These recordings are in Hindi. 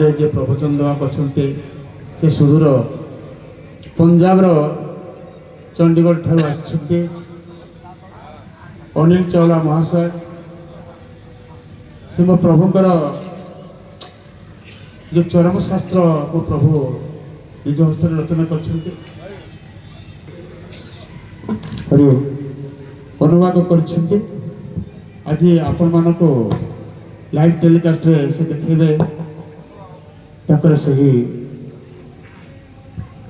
रे जे प्रवचन देवा करछन्ते से सुदूर पंजाब रो चंडीगढ़ ठारू आछन्ते अनिल चावला महाशय से मो प्रभुंकर जो चरम शास्त्र मो प्रभु निज हस्त रचना करछन्ते अनुवाद करछन्ते आज आपण मानको लाइव टेलीकास्ट रे से देखेबे ताकर सही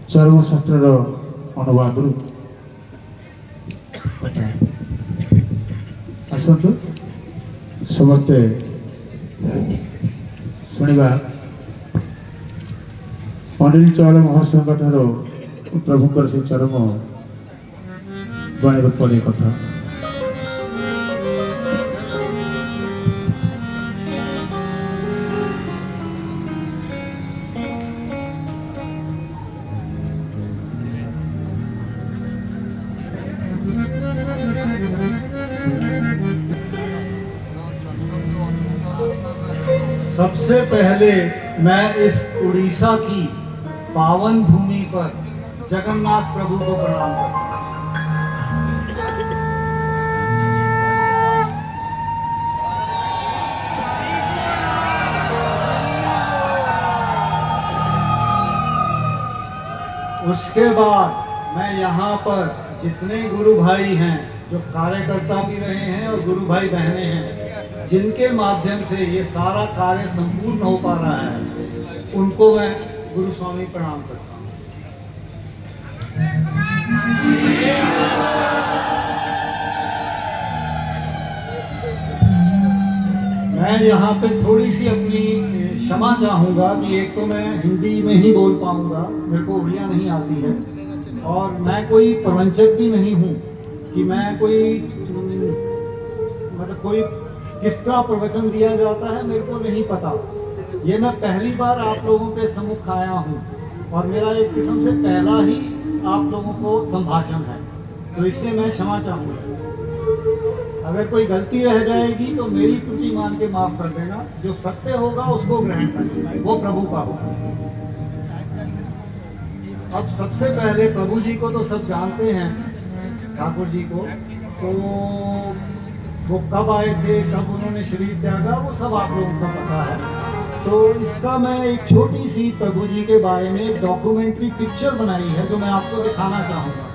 चरम शास्त्र रो अनुवाद रु आसतु समस्ते शुणा अनिल चावला महाशय प्रभुंकर से चरम गणित पड़े कथा सबसे पहले मैं इस उड़ीसा की पावन भूमि पर जगन्नाथ प्रभु को प्रणाम करता हूं। उसके बाद मैं यहाँ पर जितने गुरु भाई हैं, जो कार्यकर्ता भी रहे हैं और गुरु भाई बहनें हैं, जिनके माध्यम से ये सारा कार्य संपूर्ण हो पा रहा है, उनको मैं गुरु स्वामी प्रणाम करता हूँ। मैं यहाँ पे थोड़ी सी अपनी क्षमा चाहूँगा कि एक तो मैं हिंदी में ही बोल पाऊँगा, मेरे को उड़िया नहीं आती है, और मैं कोई प्रवंचक भी नहीं हूँ कि मैं कोई मतलब कोई किस तरह प्रवचन दिया जाता है मेरे को नहीं पता। ये मैं पहली बार आप लोगों के सम्मुख आया हूँ और मेरा एक किस्म से पहला ही आप लोगों को संभाषण है, तो इसलिए मैं क्षमा चाहूँगा। अगर कोई गलती रह जाएगी तो मेरी त्रुटि मान के माफ कर देना। जो सत्य होगा उसको ग्रहण कर लेना, वो प्रभु का होगा। अब सबसे पहले प्रभु जी को तो सब जानते हैं, ठाकुर जी को, तो वो कब आए थे, कब उन्होंने शरीर त्यागा, वो सब आप लोगों को पता है। तो इसका मैं एक छोटी सी प्रभु जी के बारे में एक डॉक्यूमेंट्री पिक्चर बनाई है जो मैं आपको दिखाना चाहूँगा।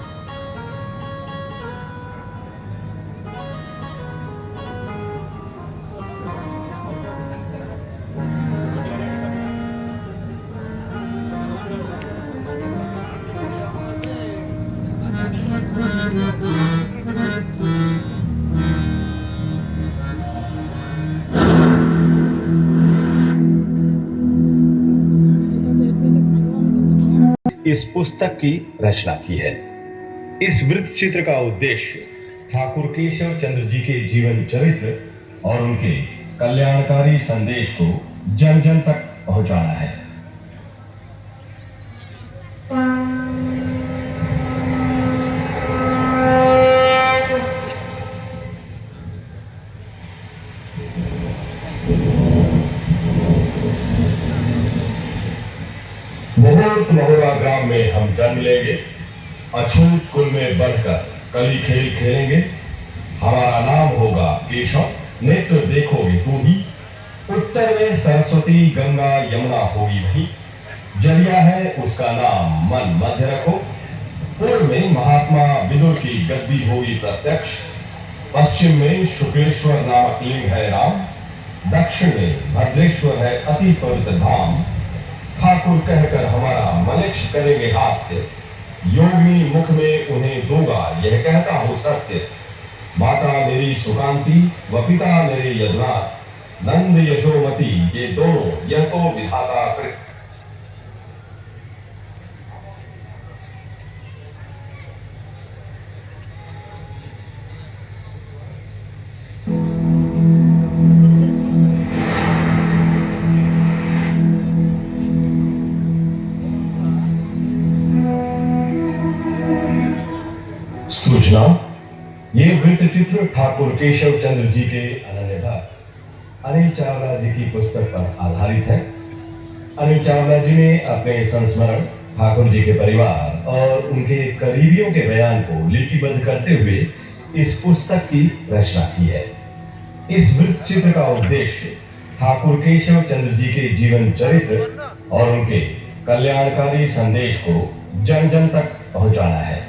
इस पुस्तक की रचना की है। इस वृत्त चित्र का उद्देश्य ठाकुर केशव चंद्र जी के जीवन चरित्र और उनके कल्याणकारी संदेश को जन जन तक पहुंचाना है। बहुत महोरा ग्राम में हम जन्म लेंगे, अछूत कुल में बढ़कर कली खेल खेलेंगे। हमारा नाम होगा केशव, नेत्र देखोगे तू ही। उत्तर में सरस्वती गंगा यमुना होगी वही, जरिया है उसका नाम मन मध्य रखो। पूर्व में महात्मा विदुर की गद्दी होगी प्रत्यक्ष, पश्चिम में शुक्लेश्वर नामक लिंग है राम, दक्षिण में भद्रेश्वर है अति पवित्र धाम। ठाकुर कहकर हमारा मलिक्ष करेंगे हास्य, योगी मुख में उन्हें दूंगा यह कहता हूँ सत्य। माता मेरी सुकांति व पिता मेरे यदुनाथ, नंद यशोमती ये दोनों यह तो विधाता कृत। सूचना, ये वृत्त चित्र ठाकुर केशव चंद्र जी के अनन्य भक्त अनिल चावला जी की पुस्तक पर आधारित है। अनिल चावला जी ने अपने संस्मरण ठाकुर जी के परिवार और उनके करीबियों के बयान को लिपिबद्ध करते हुए इस पुस्तक की रचना की है। इस वृत्त चित्र का उद्देश्य ठाकुर केशव चंद्र जी के जीवन चरित्र और उनके कल्याणकारी संदेश को जन जन तक पहुंचाना है।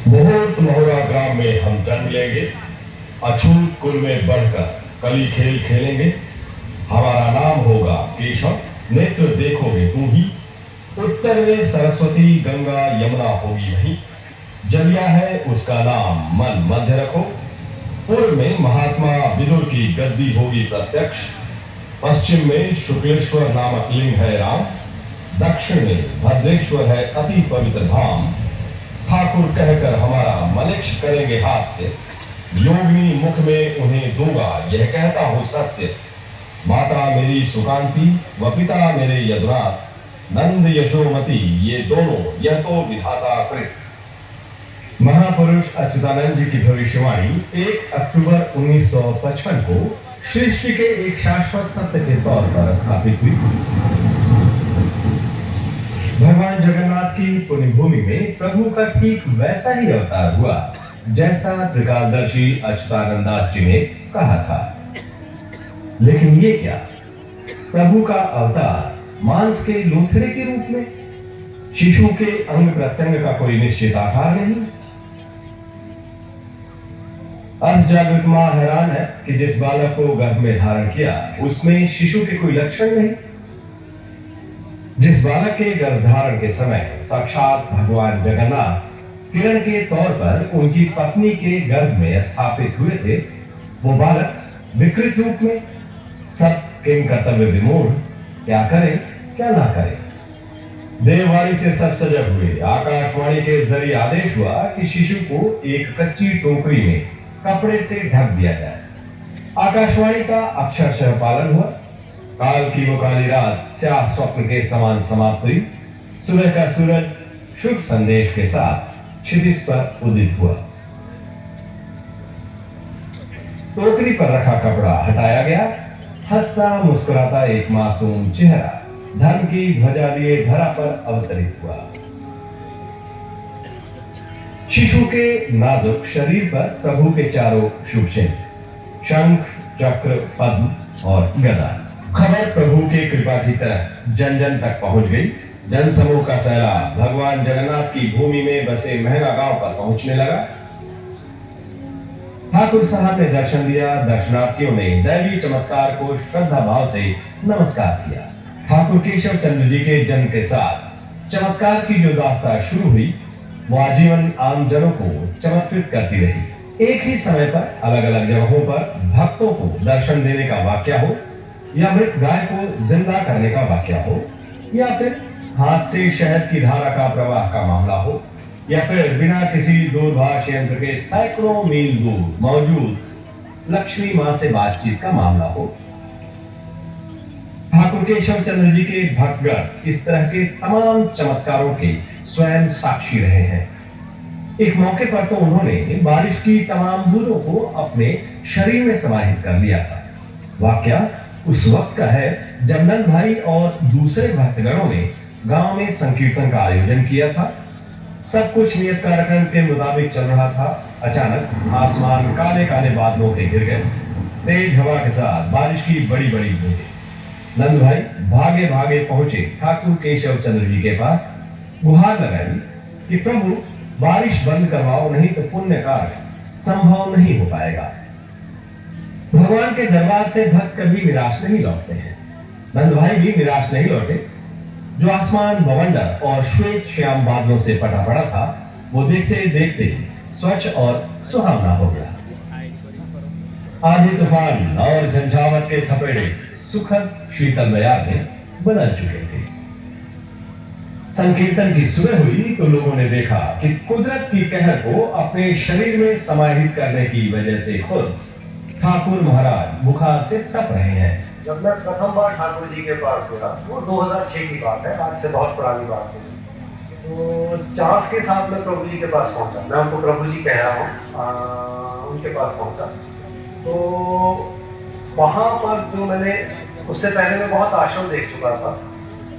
मुहूर्त महुआ ग्राम में हम जन्म लेंगे, अछूत कुल में बढ़कर कली खेल खेलेंगे। हमारा नाम होगा केशव, नेत्र देखोगे तू ही। उत्तर में सरस्वती गंगा यमुना होगी वहीं, जलिया है उसका नाम मन मध्य रखो। पूर्व में महात्मा विदुर की गद्दी होगी प्रत्यक्ष, पश्चिम में शुक्लेश्वर नामक लिंग है राम, दक्षिण में भद्रेश्वर है अति पवित्र धाम। ठाकुर कहकर हमारा मनिक्ष करेंगे हास्य, योगिनी मुख में उन्हें दूंगा यह कहता हूं सत्य। माता मेरी सुकांति व पिता मेरे यदुनाथ, नंद यशोमती ये दोनों यह तो विधाता कृत। महापुरुष अच्युतानंद जी की भविष्यवाणी 1 अक्टूबर 1955 को सृष्टि के एक शाश्वत सत्य के तौर पर स्थापित हुई। भगवान जगन्नाथ की पुण्य भूमि में प्रभु का ठीक वैसा ही अवतार हुआ जैसा त्रिकालदर्शी अच्युतानंद दास जी ने कहा था। लेकिन ये क्या, प्रभु का अवतार मांस के लोथड़े के रूप में, शिशु के अंग प्रत्यंग का कोई निश्चित आकार नहीं। अर्थ जागृत मां हैरान है कि जिस बालक को गर्भ में धारण किया उसमें शिशु के कोई लक्षण नहीं। जिस बालक के गर्भधारण के समय साक्षात भगवान जगन्नाथ किरण के तौर पर उनकी पत्नी के गर्भ में स्थापित हुए थे, वो बालक विकृत रूप में, सब किंग कर्तव्य विमूढ़, क्या करें क्या ना करें। देववाणी से सब सजग हुए। आकाशवाणी के जरिए आदेश हुआ कि शिशु को एक कच्ची टोकरी में कपड़े से ढक दिया जाए। आकाशवाणी का अक्षरशः पालन हुआ। काल की वो काली रात स्याह स्वप्न के समान समाप्त हुई। सुबह का सूरज शुभ संदेश के साथ क्षितिज पर उदित हुआ। टोकरी पर रखा कपड़ा हटाया गया। हंसता मुस्कुराता एक मासूम चेहरा धर्म की ध्वजा लिए धरा पर अवतरित हुआ। शिशु के नाजुक शरीर पर प्रभु के चारों शुभ चिन्ह, शंख, चक्र, पद्म और गदा। खबर प्रभु के कृपा की तरह जन जन तक पहुंच गई। जन समूह का सैलाब भगवान जगन्नाथ की भूमि में बसे महरा गांव पर पहुंचने लगा। ठाकुर साहब ने दर्शन दिया। दर्शनार्थियों ने दैवी चमत्कार को श्रद्धा भाव से नमस्कार किया। ठाकुर केशव चंद्र जी के जन्म के साथ चमत्कार की जो दास्तां शुरू हुई वो आजीवन आम जनों को चमत्कृत करती रही। एक ही समय पर अलग अलग जगहों पर भक्तों को दर्शन देने का वाक्या हो, या मृत गाय को जिंदा करने का वाक्या हो, या फिर हाथ से शहद की धारा का प्रवाह का मामला हो, या फिर बिना किसी दूरभाष यंत्र के सैकड़ों मील दूर मौजूद लक्ष्मी मां से बातचीत का मामला हो। ठाकुर केशव चंद्र जी के भक्तगण इस तरह के तमाम चमत्कारों के स्वयं साक्षी रहे हैं। एक मौके पर तो उन्होंने बारिश की तमाम बूंदों को अपने शरीर में समाहित कर लिया था। वाक्या उस वक्त का है जब नंद भाई और दूसरे भक्तगणों ने गांव में संकीर्तन का आयोजन किया था। सब कुछ नियत कार्यक्रम के मुताबिक चल रहा था। अचानक आसमान काले काले बादलों के घिर गए। तेज हवा के साथ बारिश की बड़ी बड़ी बूंदें। नंद भाई भागे भागे पहुंचे ठाकुर केशव चंद्र जी के पास। गुहार लगाई कि प्रभु बारिश बंद करवाओ, नहीं तो पुण्य कार्य संभव नहीं हो पाएगा। भगवान के दरबार से भक्त कभी निराश नहीं लौटते हैं। नंद भाई भी निराश नहीं लौटे। जो आसमान बवंडर और श्वेत श्याम बादलों से पटा पड़ा था वो देखते देखते स्वच्छ और सुहावना हो गया। आधी तूफान और झंझावत के थपेड़े सुखद शीतल बयार में बदल चुके थे। संकीर्तन की सुबह हुई तो लोगों ने देखा कि कुदरत की कहर को अपने शरीर में समाहित करने की वजह से खुद ठाकुर महाराज बुखार से तप रहे हैं। जब मैं प्रथम बार ठाकुर जी के पास गया, वो 2006 की बात है, आज से बहुत पुरानी बात है। तो चांस के साथ मैं प्रभु जी के पास पहुंचा, मैं उनको प्रभु जी कह रहा हूँ, उनके पास पहुंचा। तो वहाँ पर जो मैंने, उससे पहले मैं बहुत आश्रम देख चुका था,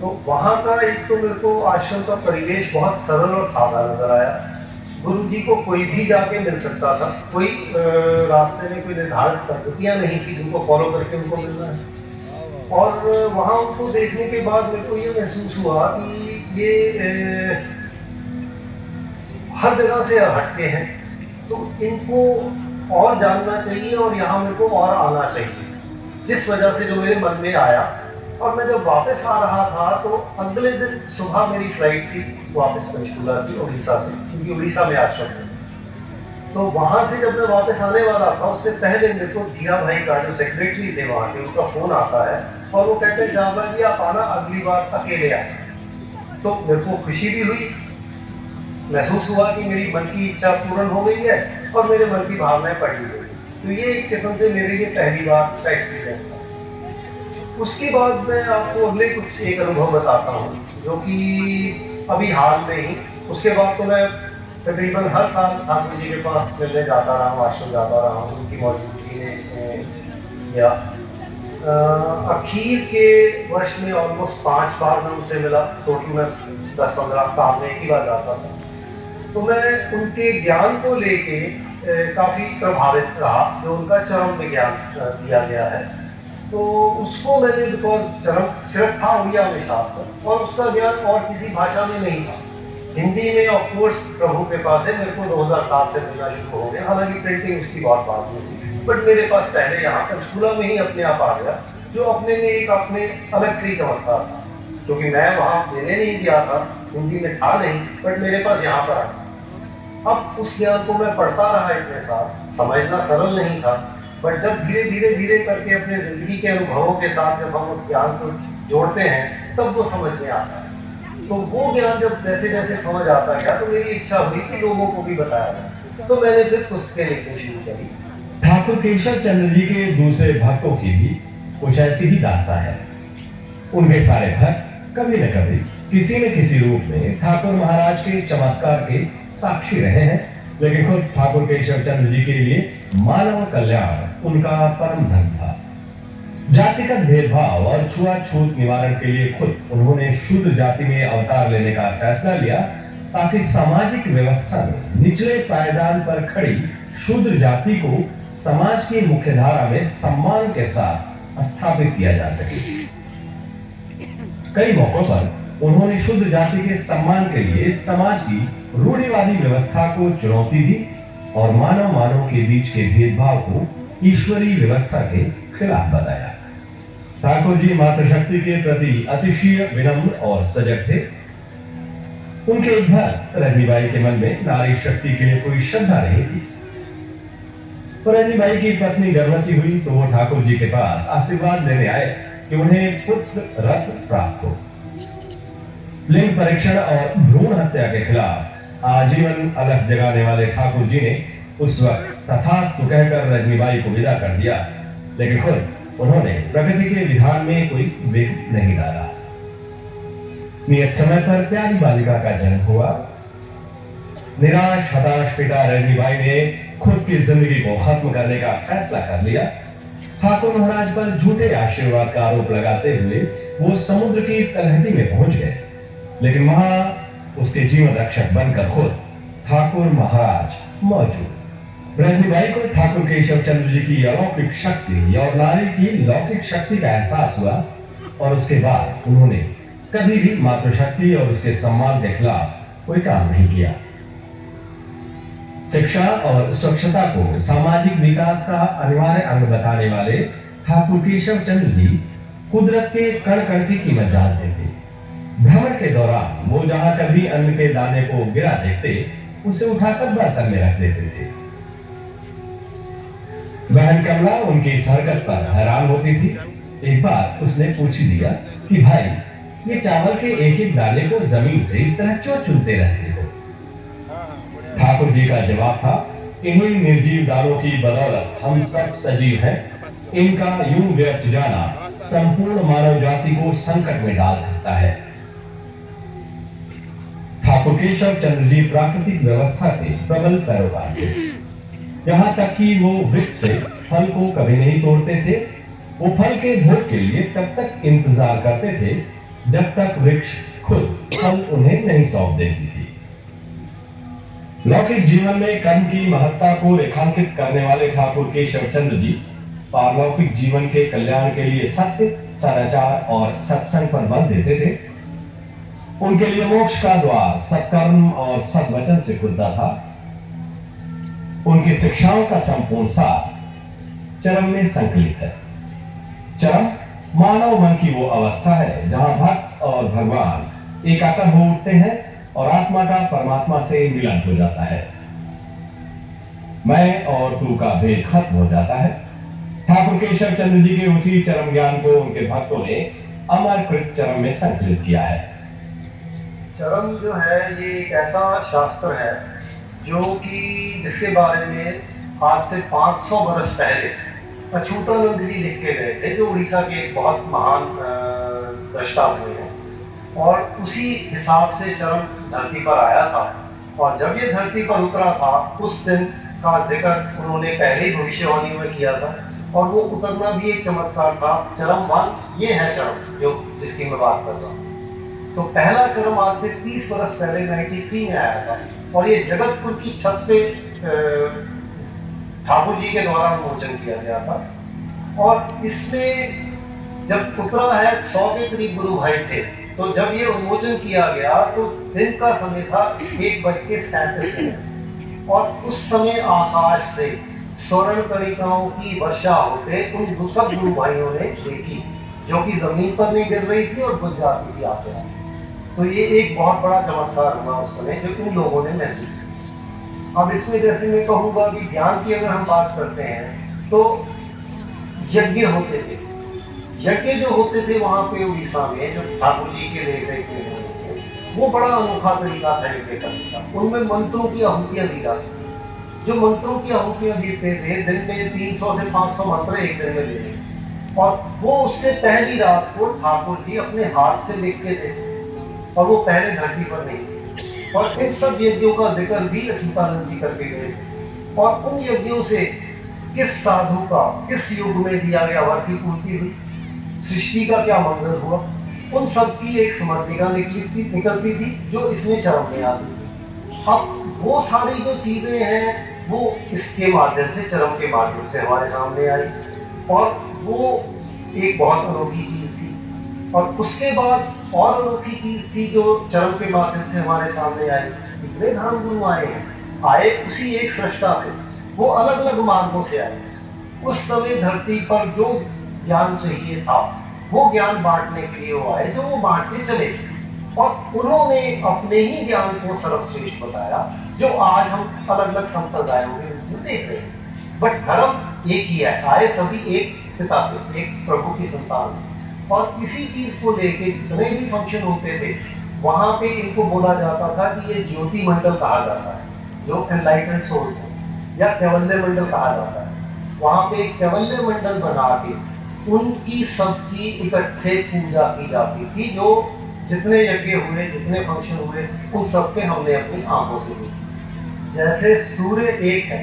तो वहाँ का एक तो मेरे को आश्रम का परिवेश बहुत सरल और सादा नजर आया। गुरु जी को कोई भी जाके मिल सकता था, कोई रास्ते में कोई निर्धारित पद्धतियाँ नहीं थी जिनको फॉलो करके उनको मिलना है। और वहाँ उनको देखने के बाद मेरे को ये महसूस हुआ कि ये हर जगह से हटके हैं, तो इनको और जानना चाहिए और यहाँ मेरे को और आना चाहिए, जिस वजह से जो मेरे मन में आया। और मैं जब वापस आ रहा था तो अगले दिन सुबह मेरी फ्लाइट थी वापस पंचकूला की, उड़ीसा से, क्योंकि उड़ीसा में आश्रम है। तो वहाँ से जब मैं वापस आने वाला था, उससे पहले मेरे को धीरा भाई का जो सेक्रेटरी थे वहाँ के, उनका फ़ोन आता है और वो कहते हैं जावरा जी आप आना, अगली बार अकेले आए। तो मेरे को खुशी भी हुई, महसूस हुआ कि मेरी मन की इच्छा पूर्ण हो गई है और मेरे मन की भावनाएं पढ़ी गई। तो ये एक किस्म से मेरे लिए पहली बार का एक्सपीरियंस था। उसके बाद मैं आपको अगले कुछ एक अनुभव बताता हूँ जो कि अभी हाल में ही, उसके बाद तो मैं तकरीबन हर साल ठाकुर जी के पास मिलने जाता रहा हूँ, आश्रम जाता रहा हूँ, उनकी मौजूदगी में या आखिर के वर्ष में ऑलमोस्ट 5 बार मैं उनसे मिला। टोटल मैं 10-15 साल में एक ही बार जाता था। तो मैं उनके ज्ञान को लेके काफ़ी प्रभावित रहा, जो उनका चरम में ज्ञान दिया गया है। तो उसको मैंने, बिकॉज चरम सिर्फ था उड़िया में शास्त्र और उसका ज्ञान और किसी भाषा में नहीं था। हिंदी में ऑफ कोर्स प्रभु के पास है, मेरे को 2007 से मिलना शुरू हो गया, हालांकि प्रिंटिंग उसकी बहुत बाद में थी, बट मेरे पास पहले यहाँ पंचकूला में ही अपने आप आ गया, जो अपने में एक अपने अलग से ही चमत्कार था, क्योंकि मैं वहाँ देने नहीं गया था, हिंदी में था नहीं, बट मेरे पास यहाँ पर आ गया। अब उस ज्ञान को मैं पढ़ता रहा इतने साल, समझना सरल नहीं था, बट जब धीरे धीरे करके अपने जिंदगी के अनुभवों के साथ जब हम उस ज्ञान को जोड़ते हैं तब वो समझ में आता है। तो वो ज्ञान जब जैसे जैसे समझ आता गया तो मेरी इच्छा हुई कि लोगों को भी बताया जाए, तो मैंने फिर पुस्तकें लिखनी शुरू करी। ठाकुर केशव चंद्र जी के दूसरे भक्तों की भी कुछ ऐसी ही दास्तां है। उनके सारे भक्त कभी न कभी किसी न किसी रूप में ठाकुर महाराज के चमत्कार के साक्षी रहे हैं, लेकिन खुद ठाकुर केशव चंद्र जी के लिए मानव कल्याण उनका परम धर्म था। जातिगत भेदभाव और छुआछूत निवारण के लिए खुद उन्होंने शूद्र जाति में अवतार लेने का फैसला लिया, ताकि सामाजिक व्यवस्था में निचले पायदान पर खड़ी शूद्र जाति को समाज की मुख्यधारा में सम्मान के साथ स्थापित किया जा सके। कई मौकों पर उन्होंने शूद्र जाति के सम्मान के लिए समाज की रूढ़िवादी व्यवस्था को चुनौती दी और मानव के बीच के भेदभाव को ईश्वरीय व्यवस्था के खिलाफ बताया। ठाकुर जी मातृशक्ति के प्रति अतिशय विनम्र और सजग थे। उनके एक भक्त रजनीबाई के मन में नारी शक्ति के लिए कोई श्रद्धा नहीं थी। रजनीबाई की पत्नी गर्भवती हुई तो वो ठाकुर जी के पास आशीर्वाद लेने आए कि उन्हें पुत्र रत्न प्राप्त हो। लिंग परीक्षण और भ्रूण हत्या के खिलाफ आजीवन अलग जगाने वाले ठाकुर जी ने उस वक्त तथास्तु कहकर रजनीबाई को विदा कर दिया, लेकिन खुद उन्होंने प्रकृति के विधान में कोई विघ्न नहीं डाला। नियत समय पर प्यारी बालिका का जन्म हुआ। निराश हताश पिता रजनीबाई ने खुद की जिंदगी को खत्म करने का फैसला कर लिया। ठाकुर महाराज पर झूठे आशीर्वाद का आरोप लगाते हुए वो समुद्र की तलहटी में पहुंच गए, लेकिन वहां उसके जीवन रक्षक बनकर खुद ठाकुर महाराज मौजूद। रजनीबाई को ठाकुर केशव चंद्र जी की अलौकिक शक्ति और नारी की लौकिक शक्ति का एहसास हुआ और उसके बाद उन्होंने कभी भी मातृशक्ति और उसके सम्मान के खिलाफ कोई काम नहीं किया। शिक्षा और स्वच्छता को सामाजिक विकास का अनिवार्य अंग बताने वाले ठाकुर केशव चंद्र जी कुदरत के कण कण की कीमत जानते थे। भ्रमण के दौरान वो जहां कभी अन्न के दाने को गिरा देखते उसे उठाकर बर्तन में रख देते थे। बहन कमला उनकी इस हरकत पर हैरान होती थी। एक बार उसने पूछ लिया कि भाई, ये चावल के एक एक दाने को जमीन से इस तरह क्यों चुनते रहते हो? ठाकुर जी का जवाब था, इन्हीं निर्जीव दानों की बदौलत हम सब सजीव हैं इनका यूं व्यर्थ जाना संपूर्ण मानव जाति को संकट में डाल सकता है। ठाकुर केशव चंद्र जी प्राकृतिक व्यवस्था के प्रबल पैरोकार थे। यहां तक कि वो वृक्ष से फल को कभी नहीं तोड़ते थे। वो फल के भोग के लिए तब तक इंतजार करते थे जब तक वृक्ष खुद फल उन्हें नहीं सौंप देती थी। लौकिक जीवन में कर्म की महत्ता को रेखांकित करने वाले ठाकुर केशव चंद्र जी पारलौकिक जीवन के कल्याण के लिए सत्य, सदाचार और सत्संग पर बल देते थे। उनके लिए मोक्ष का द्वार सत्कर्म और सद्वचन से खुलता था। उनकी शिक्षाओं का संपूर्ण सार चरम में संकलित है। चरम मानव मन की वो अवस्था है जहां भक्त और भगवान एकाकार हो उठते हैं और आत्मा का परमात्मा से मिलन हो जाता है। मैं और तू का भेद खत्म हो जाता है। ठाकुर केशव चंद्र जी के उसी चरम ज्ञान को उनके भक्तों ने अमरकृत चरम में संकलित किया है। चरम जो है ये एक ऐसा शास्त्र है जो कि जिसके बारे में आज से 500 वर्ष पहले अछूतानंद जी लिख के गए थे, जो उड़ीसा के एक बहुत महान दृष्टा हुए हैं। और उसी हिसाब से चरम धरती पर आया था। और जब ये धरती पर उतरा था उस दिन का जिक्र उन्होंने पहले ही भविष्यवाणी में किया था। और वो उतरना भी एक चमत्कार था। चरम वन ये है चरम जो जिसकी मैं बात कर रहा हूँ। तो पहला चरम आज से 30 वर्ष पहले 93 में आया था। और ये जगतपुर की छत पे ठाकुर जी के द्वारा उन्मोचन किया गया था। और इसमें जब उतरा है 100 के करीब गुरु भाई थे। तो जब ये उन्मोचन किया गया तो दिन का समय था 1:37 और उस समय आकाश से स्वर्ण कणिकाओं की वर्षा होते उन सब गुरु भाइयों ने देखी, जो कि जमीन पर नहीं गिर रही थी और बुझ जाती थी आते आते। तो ये एक बहुत बड़ा चमत्कार हुआ उस समय जो इन लोगों ने महसूस किया। अब इसमें जैसे मैं कहूँगा कि ज्ञान की अगर हम बात करते हैं तो यज्ञ होते थे। यज्ञ जो होते थे वहाँ पे उड़ीसा में, जो ठाकुर जी के देख रेख में होते थे, वो बड़ा अनोखा तरीका था यज्ञ करने का। उनमें मंत्रों की आहुतियाँ दी जाती थी। जो मंत्रों की आहुतियाँ देते थे दिन में 300 से 500 मंत्र एक दिन में देते थे। और वो उससे पहली रात को ठाकुर जी अपने हाथ से लिख के देते थे और वो पहले धरती पर नहीं थे। और इन सब यज्ञों का जिक्र भी अच्युतानंद जी करके गए थे। और उन यज्ञों से किस साधु का किस युग में दिया गया वर की पूर्ति हुई, सृष्टि का क्या मंगल हुआ, उन सब की एक स्मरणिका निकलती थी जो इसमें चरम में आती थी। अब वो सारी जो चीजें हैं वो इसके माध्यम से चरम के माध्यम से हमारे सामने आई और वो एक बहुत अनोखी चीज थी। और उसके बाद और अनोखी चीज थी जो चरम के माध्यम से हमारे सामने आई। इतने धर्म गुरु आए उसी एक सृष्टा से, वो अलग अलग मार्गों से आए। उस समय धरती पर जो ज्ञान चाहिए था वो ज्ञान बांटने के लिए वो आए, जो वो बांट के चले थे। और उन्होंने अपने ही ज्ञान को सर्वश्रेष्ठ बताया, जो आज हम अलग अलग संप्रदायों के रूप में देख रहे हैं। बट धर्म एक ही है, आए सभी एक पिता से, एक प्रभु की संतान। और इसी चीज को लेके जितने भी फंक्शन होते थे वहां पे इनको बोला जाता था कि ये ज्योति मंडल कहा जाता है, जो एनलाइटेंड सोल्स है, या कैवल्य मंडल कहा जाता है। वहां पे एक कैवल्य मंडल बना के उनकी सबकी इकट्ठे पूजा की जाती थी। जो जितने यज्ञ हुए, जितने फंक्शन हुए, उन सब पे हमने अपनी आंखों से देखी। जैसे सूर्य एक है,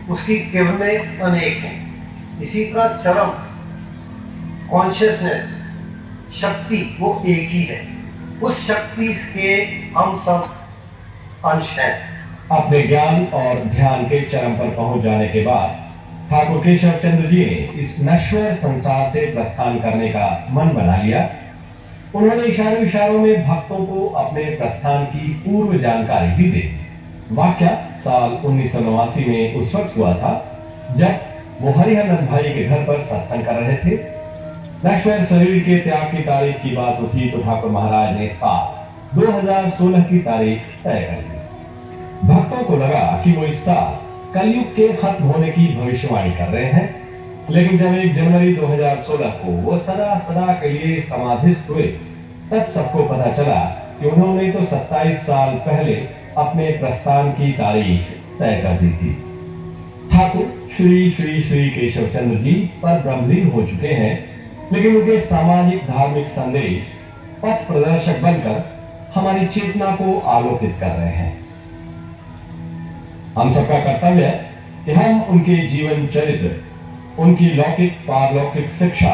उसकी किरणें अनेक हैं, इसी तरह चरम कॉन्शियसनेस शक्ति वो एक ही है। उस शक्ति के हम सब अंश हैं। अपने ज्ञान और ध्यान के चरम पर पहुंच जाने के बाद ठाकुर केशव चंद्र जी ने इस नश्वर संसार से प्रस्थान करने का मन बना लिया। उन्होंने इशारों में भक्तों को अपने प्रस्थान की पूर्व जानकारी भी दी। वाक्या साल 1989 में उस वक्त हुआ था जब वो हरिहरनंद भाई के घर पर सत्संग कर रहे थे। नश्वर शरीर के त्याग की तारीख की बात उठी तो ठाकुर महाराज ने साल 2016 की तारीख तय कर दी। भक्तों को लगा कि वो इस साल कलयुग के खत्म होने की भविष्यवाणी कर रहे हैं। लेकिन जब 1 जनवरी 2016 को वो सदा सदा के लिए समाधिस्थ हुए तब सबको पता चला कि उन्होंने तो 27 साल पहले अपने प्रस्थान की तारीख तय कर दी थी। ठाकुर श्री श्री श्री केशव चंद्र जी पर ब्रह्मलीन हो चुके हैं, लेकिन उनके सामाजिक धार्मिक संदेश पथ प्रदर्शक बनकर हमारी चेतना को आलोकित कर रहे हैं। हम सबका कर्तव्य है कि हम उनके जीवन चरित्र, उनकी लौकिक पारलौकिक शिक्षा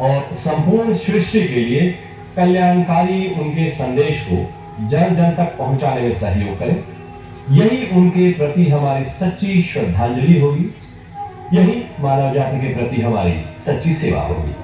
और संपूर्ण सृष्टि के लिए कल्याणकारी उनके संदेश को जन जन तक पहुंचाने में सहयोग करें। यही उनके प्रति हमारी सच्ची श्रद्धांजलि होगी, यही मानव जाति के प्रति हमारी सच्ची सेवा होगी।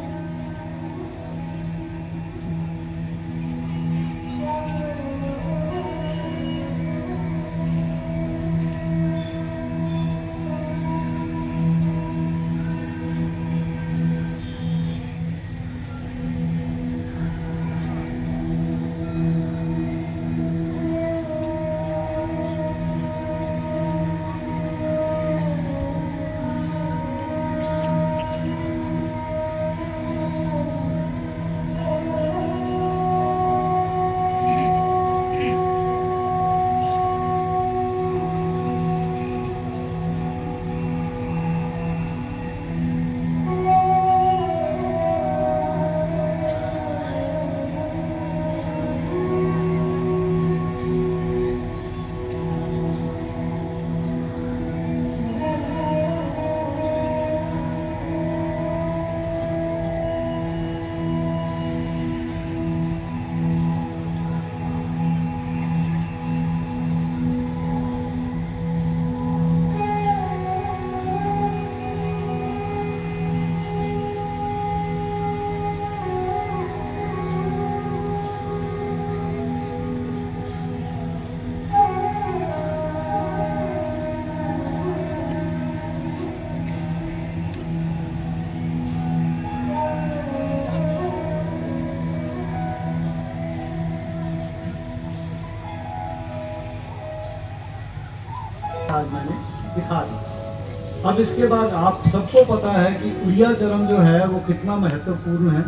आज मैंने दिखा दी। अब इसके बाद आप सबको पता है कि उड़िया चरम जो है वो कितना महत्वपूर्ण है,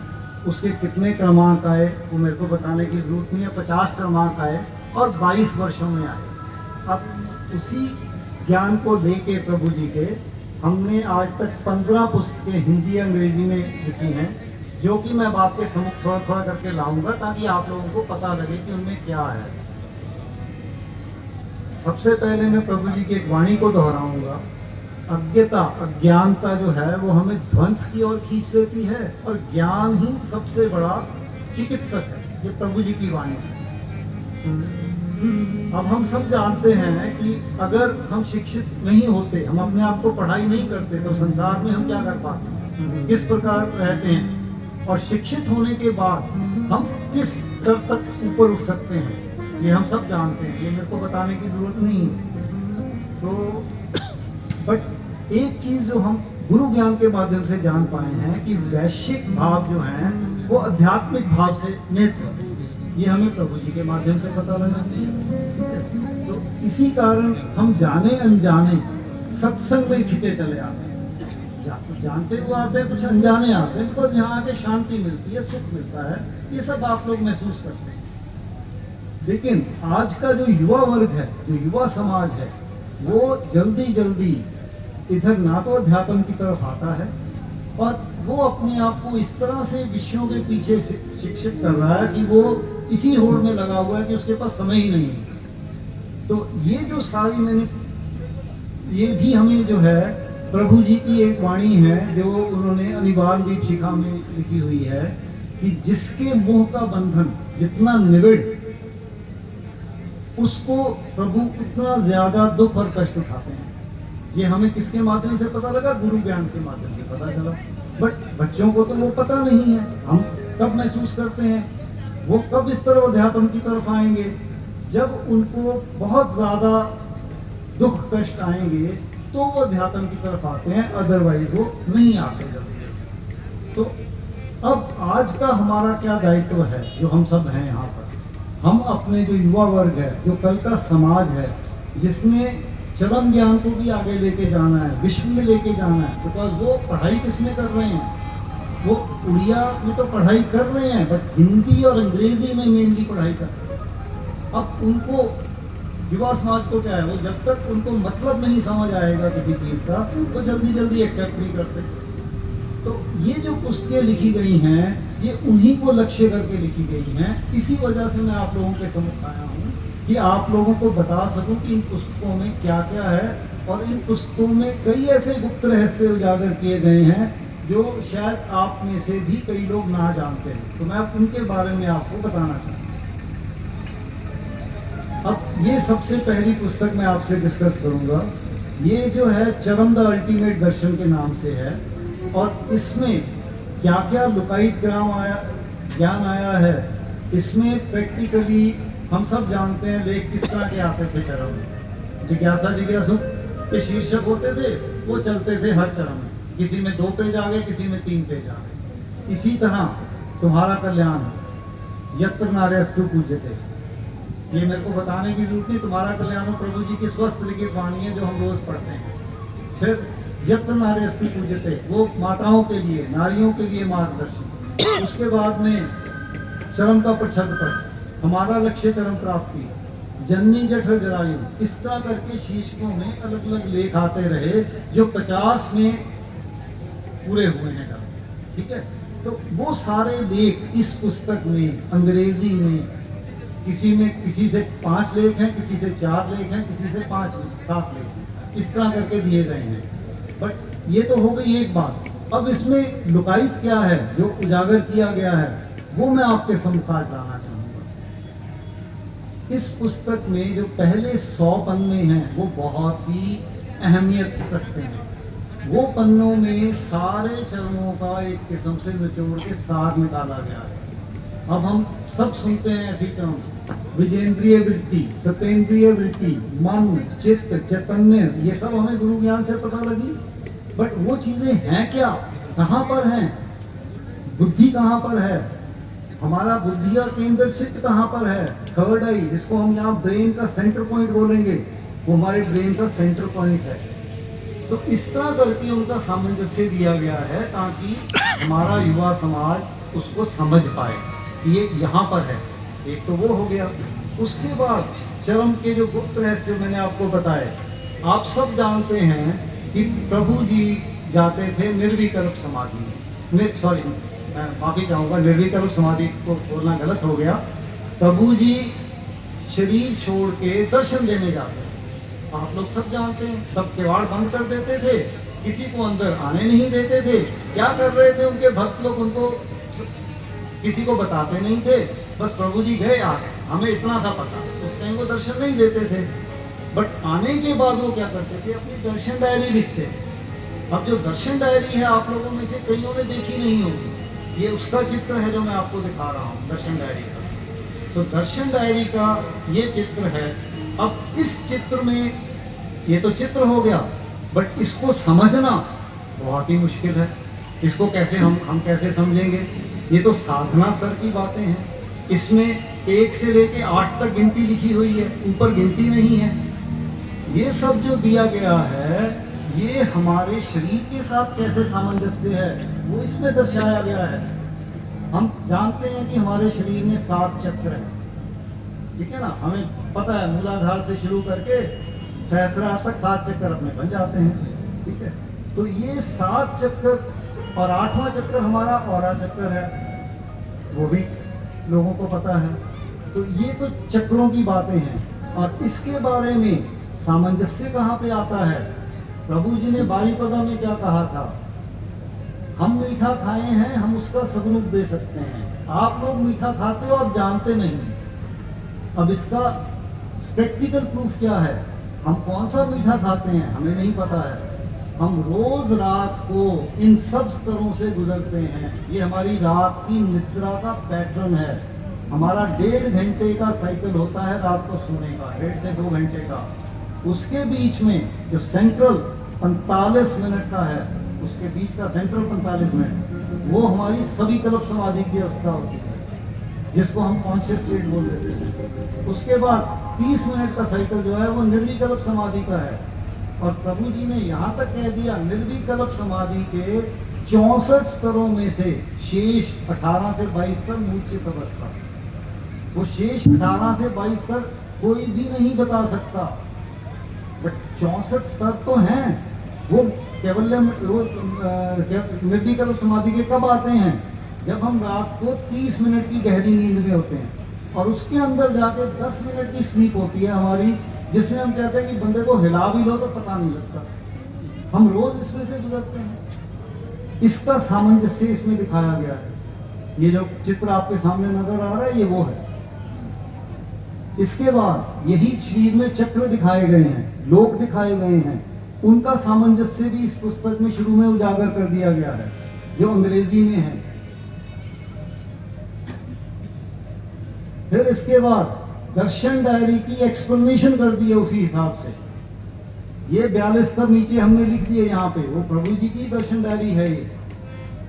उसके कितने क्रमांक आए वो मेरे को बताने की जरूरत नहीं है। 50 क्रमांक आए और 22 वर्षों में आए। अब उसी ज्ञान को लेके प्रभु जी के हमने आज तक 15 पुस्तकें हिंदी अंग्रेजी में लिखी हैं, जो कि मैं आपके सम्मुख थोड़ा थोड़ा करके लाऊंगा ताकि आप लोगों को पता लगे कि उनमें क्या है। सबसे पहले मैं प्रभु जी की एक वाणी को दोहराऊंगा। अज्ञता अज्ञानता जो है वो हमें ध्वंस की ओर खींच लेती है और ज्ञान ही सबसे बड़ा चिकित्सक है। ये प्रभु जी की वाणी है। अब हम सब जानते हैं कि अगर हम शिक्षित नहीं होते, हम अपने आप को पढ़ाई नहीं करते, तो संसार में हम क्या कर पाते हैं, किस प्रकार रहते हैं, और शिक्षित होने के बाद हम किस स्तर तक ऊपर उठ सकते हैं, ये हम सब जानते हैं। ये मेरे को बताने की जरूरत नहीं है। तो बट एक चीज जो हम गुरु ज्ञान के माध्यम से जान पाए हैं कि वैश्विक भाव जो हैं वो आध्यात्मिक भाव से नेत्र होते हैं। ये हमें प्रभु जी के माध्यम से पता लगा। तो इसी कारण हम जाने अनजाने सत्संग में खिंचे चले आते हैं। कुछ जानते हुए आते हैं, कुछ अनजाने आते हैं, बिकॉज यहाँ आके शांति मिलती है, सुख मिलता है। ये सब आप लोग महसूस करते हैं। लेकिन आज का जो युवा वर्ग है, जो युवा समाज है, वो जल्दी जल्दी इधर ना तो अध्यात्म की तरफ आता है और वो अपने आप को इस तरह से विषयों के पीछे शिक्षित कर रहा है कि वो इसी होड़ में लगा हुआ है कि उसके पास समय ही नहीं है। तो ये जो सारी मैंने ये भी हमें जो है प्रभु जी की एक वाणी है जो उन्होंने अनिवार्य दीपशिखा में लिखी हुई है कि जिसके मोह का बंधन जितना निबिड़, उसको प्रभु उतना ज्यादा दुख और कष्ट उठाते हैं। ये हमें किसके माध्यम से पता लगा? गुरु ज्ञान के माध्यम से पता चला। बट बच्चों को तो वो पता नहीं है। हम कब महसूस करते हैं, वो कब इस तरफ अध्यात्म की तरफ आएंगे, जब उनको बहुत ज्यादा दुख कष्ट आएंगे तो वो अध्यात्म की तरफ आते हैं, अदरवाइज वो नहीं आते जल्दी। तो अब आज का हमारा क्या दायित्व है जो हम सब हैं यहाँ पर? हम अपने जो युवा वर्ग है, जो कल का समाज है, जिसने चरम ज्ञान को भी आगे लेके जाना है, विश्व में लेके जाना है, बिकॉज वो पढ़ाई किस में कर रहे हैं? वो उड़िया में तो पढ़ाई कर रहे हैं, बट हिंदी और अंग्रेजी में मेनली पढ़ाई कर रहे हैं। अब उनको युवा समाज को क्या है, वो जब तक उनको मतलब नहीं समझ आएगा किसी चीज़ का, वो जल्दी जल्दी एक्सेप्ट नहीं करते। तो ये जो पुस्तकें लिखी गई हैं, ये उन्हीं को लक्ष्य करके लिखी गई हैं। इसी वजह से मैं आप लोगों के सम्मुख आया हूँ कि आप लोगों को बता सकूं कि इन पुस्तकों में क्या क्या है, और इन पुस्तकों में कई ऐसे गुप्त रहस्य उजागर किए गए हैं जो शायद आप में से भी कई लोग ना जानते हैं। तो मैं उनके बारे में आपको बताना चाहता हूँ। अब ये सबसे पहली पुस्तक मैं आपसे डिस्कस करूँगा। ये जो है चरम द अल्टीमेट दर्शन के नाम से है, और इसमें क्या क्या लुकायित ज्ञान आया है। इसमें प्रैक्टिकली हम सब जानते हैं लेख किस तरह के आते थे चरम में। जिज्ञासा जिज्ञासु के शीर्षक होते थे, वो चलते थे हर चरम में। किसी में 2 पेज आ गए, किसी में 3 पेज आ गए। इसी तरह तुम्हारा कल्याण, यत्र नार्यस्तु पूज्यते, ये मेरे को बताने की जरूरत नहीं। तुम्हारा कल्याण प्रभु जी की स्वस्थ लिखित वाणी है जो हम रोज पढ़ते हैं। फिर यत्र नार्यस्तु पूज्यते, वो माताओं के लिए, नारियों के लिए मार्गदर्शन। उसके बाद में चरम का प्रच्छद पढ़, हमारा लक्ष्य चरम प्राप्ति, जननी जठर जरायु, इस तरह करके शीर्षकों में अलग अलग लेख आते रहे जो 50 में पूरे हुए हैं। ठीक है, तो वो सारे लेख इस पुस्तक में अंग्रेजी में किसी से 5 लेख हैं, किसी से 4 लेख हैं, किसी से 5 लेख, 7 लेख हैं, इस तरह करके दिए गए हैं। बट ये तो हो गई एक बात। अब इसमें लुकायित क्या है जो उजागर किया गया है, वो मैं आपके सम्मुख आज लाना चाहूँगा। इस पुस्तक में जो पहले 100 पन्ने हैं वो बहुत ही अहमियत रखते हैं। वो पन्नों में सारे चरणों का एक किस्म से निचोड़ के सार निकाला गया है। अब हम सब सुनते हैं ऐसी टर्म, विजेंद्रिय वृत्ति, सतेंद्रिय वृत्ति, मन, चित्त, चैतन्य, ये सब हमें गुरु ज्ञान से पता लगी। बट वो चीजें हैं क्या, कहाँ पर हैं? बुद्धि कहाँ पर है? हमारा बुद्धि का केंद्र चित्त कहाँ पर है? थर्ड आई, जिसको हम यहाँ ब्रेन का सेंटर पॉइंट बोलेंगे, वो हमारे ब्रेन का सेंटर पॉइंट है। तो इस तरह करके उनका सामंजस्य दिया गया है ताकि हमारा युवा समाज उसको समझ पाए कि ये यहाँ पर है। एक तो वो हो गया। उसके बाद चरम के जो गुप्त रहस्य मैंने आपको बताए, आप सब जानते हैं कि प्रभु जी जाते थे निर्विकल्प समाधि में। सॉरी, मैं माफ़ी चाहूँगा, निर्विकल्प समाधि को बोलना गलत हो गया। प्रभु जी शरीर छोड़ के दर्शन देने जाते थे। आप लोग सब जानते हैं, तब किवाड़ बंद कर देते थे, किसी को अंदर आने नहीं देते थे। क्या कर रहे थे उनके भक्त लोग, उनको किसी को बताते नहीं थे, बस प्रभु जी गए आ गए, हमें इतना सा पता। उस टाइम वो दर्शन नहीं देते थे। बट आने के बाद वो क्या करते थे, अपनी दर्शन डायरी लिखते थे। अब जो दर्शन डायरी है आप लोगों में से कईयों ने देखी नहीं होगी, ये उसका चित्र है जो मैं आपको दिखा रहा हूँ, दर्शन डायरी का। तो दर्शन डायरी का ये चित्र है। अब इस चित्र में, ये तो चित्र हो गया, बट इसको समझना बहुत ही मुश्किल है। इसको कैसे हम कैसे समझेंगे? ये तो साधना स्तर की बातें हैं। इसमें 1 से लेके 8 तक गिनती लिखी हुई है, ऊपर गिनती नहीं है। ये सब जो दिया गया है, ये हमारे शरीर के साथ कैसे सामंजस्य है वो इसमें दर्शाया गया है। हम जानते हैं कि हमारे शरीर में 7 चक्र हैं, ठीक है ना, हमें पता है। मूलाधार से शुरू करके सहस्रार तक 7 चक्कर अपने बन जाते हैं, ठीक है। तो ये 7 चक्कर, और 8वां चक्कर हमारा औरा चक्कर है, वो भी लोगों को पता है। तो ये तो चक्रों की बातें हैं। और इसके बारे में सामंजस्य कहाँ पे आता है? प्रभु जी ने बारीपदा में क्या कहा था, हम मीठा खाए हैं, हम उसका सदुपयोग दे सकते हैं। आप लोग मीठा खाते हो, आप जानते नहीं। अब इसका प्रैक्टिकल प्रूफ क्या है? हम कौन सा मीठा खाते हैं हमें नहीं पता है। हम रोज रात को इन सब स्तरों से गुजरते हैं। ये हमारी रात की निद्रा का पैटर्न है। हमारा 1.5 घंटे का साइकिल होता है रात को सोने का, 1.5 से 2 घंटे का। उसके बीच में जो सेंट्रल 45 मिनट का है, उसके बीच का सेंट्रल 45 मिनट, वो हमारी सभी कल्प समाधि की अवस्था होती है, जिसको हम कॉन्शियस स्टेट बोल देते हैं। उसके बाद 30 मिनट का साइकिल जो है वो निर्विकल्प समाधि का है। और प्रभु जी ने यहाँ तक कह दिया, निर्विकल्प समाधि के 64 स्तरों में से शेष 18 से 22 स्तर मूर्छित अवस्था। वो शेष 18 से 22 स्तर कोई भी नहीं बता सकता। बट 64 स्तर तो हैं। वो कैवल्य निर्विकल्प समाधि के कब आते हैं? जब हम रात को 30 मिनट की गहरी नींद में होते हैं और उसके अंदर जाके 10 मिनट की स्लीप होती है हमारी, जिसमें हम कहते हैं कि बंदे को हिला भी लो तो पता नहीं लगता। हम रोज इसमें से गुजरते हैं। इसका सामंजस्य इसमें दिखाया गया है। ये जो चित्र आपके सामने नजर आ रहा है, ये वो है। इसके बाद यही शरीर में चक्र दिखाए गए हैं, लोक दिखाए गए हैं, उनका सामंजस्य भी इस पुस्तक में शुरू में उजागर कर दिया गया है, जो अंग्रेजी में है। फिर इसके बाद दर्शन डायरी की एक्सप्लेनेशन कर दी है उसी हिसाब से। ये 42 स्तर नीचे हमने लिख दिए यहाँ पे, वो प्रभु जी की दर्शन डायरी है ये।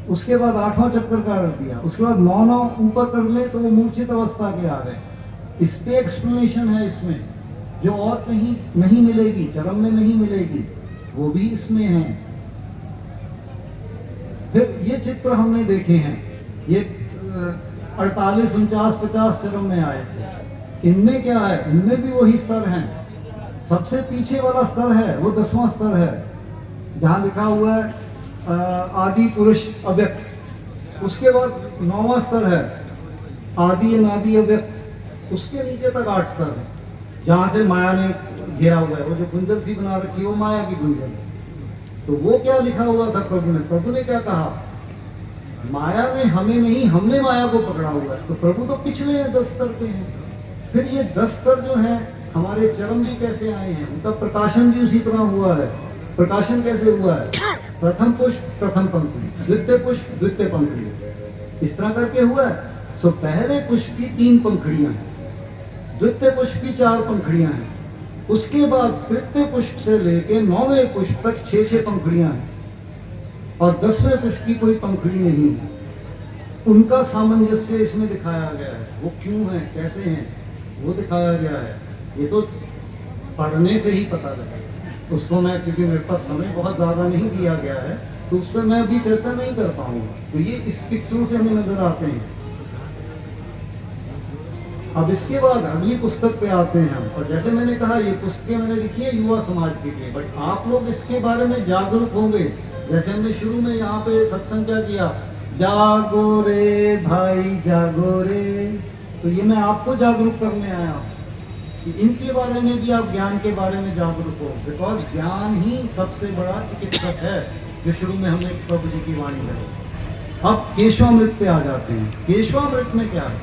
उसके बाद 8वां चक्र का कर दिया, उसके बाद 9 ऊपर कर ले तो वो मूर्छित अवस्था के आ गए। इस पे एक्सप्लेनेशन है इसमें, जो और कहीं नहीं मिलेगी, चरम में नहीं मिलेगी, वो भी इसमें है। फिर ये चित्र हमने देखे हैं, ये 48, 49, 50 चरम में आए थे। इनमें क्या है? इनमें भी वही स्तर हैं। सबसे पीछे वाला स्तर है वो 10वां स्तर है, जहां लिखा हुआ है आदि पुरुष अव्यक्त। उसके बाद 9वां स्तर है आदि अनादि अव्यक्त। उसके नीचे तक 8 स्तर है, जहां से माया ने घेरा हुआ है। वो जो गुंजल सी बना रखी है वो माया की गुंजल है। तो वो क्या लिखा हुआ था प्रभु ने? प्रभु ने क्या कहा? माया ने हमें नहीं, हमने माया को पकड़ा हुआ है। तो प्रभु तो पिछले 10 स्तर पे हैं। फिर ये 10 स्तर जो हैं, हमारे चरम भी कैसे आए हैं, उनका प्रकाशन भी उसी तरह हुआ है। प्रकाशन कैसे हुआ है? प्रथम पुष्प प्रथम पंखुड़ी, द्वितीय पुष्प द्वितीय पंखुड़ी, इस तरह करके हुआ है। सो पहले पुष्प की 3 पंखुड़ियां हैं, द्वितीय पुष्प की 4 पंखुड़ियां हैं, उसके बाद तृतीय पुष्प से लेके 9वें पुष्प तक 6 पंखुड़ियां हैं, और 10वें पुष्प की कोई पंखुड़ी नहीं है। उनका सामंजस्य इसमें दिखाया गया है। वो क्यों है, कैसे हैं, वो दिखाया गया है। ये तो पढ़ने से ही पता लगेगा। उसको मैं, क्योंकि मेरे पास समय बहुत ज़्यादा नहीं दिया गया है, तो उस पर मैं अभी चर्चा नहीं कर पाऊंगा। तो ये इस पिक्चरों से हमें नजर आते हैं। अब इसके बाद अगली पुस्तक पे आते हैं हम। और जैसे मैंने कहा, ये पुस्तकें मैंने लिखी है युवा समाज के लिए, बट आप लोग इसके बारे में जागरूक होंगे। जैसे हमने शुरू में यहाँ पे सत्संग क्या किया, जागो रे भाई जागो रे। तो ये मैं आपको जागरूक करने आया हूँ कि इनके बारे में भी आप ज्ञान के बारे में जागरूक हो, बिकॉज ज्ञान ही सबसे बड़ा चिकित्सक है, जो शुरू में हमने प्रभु जी की वाणी कही। अब केशवामृत पे आ जाते हैं। केशवामृत में क्या है?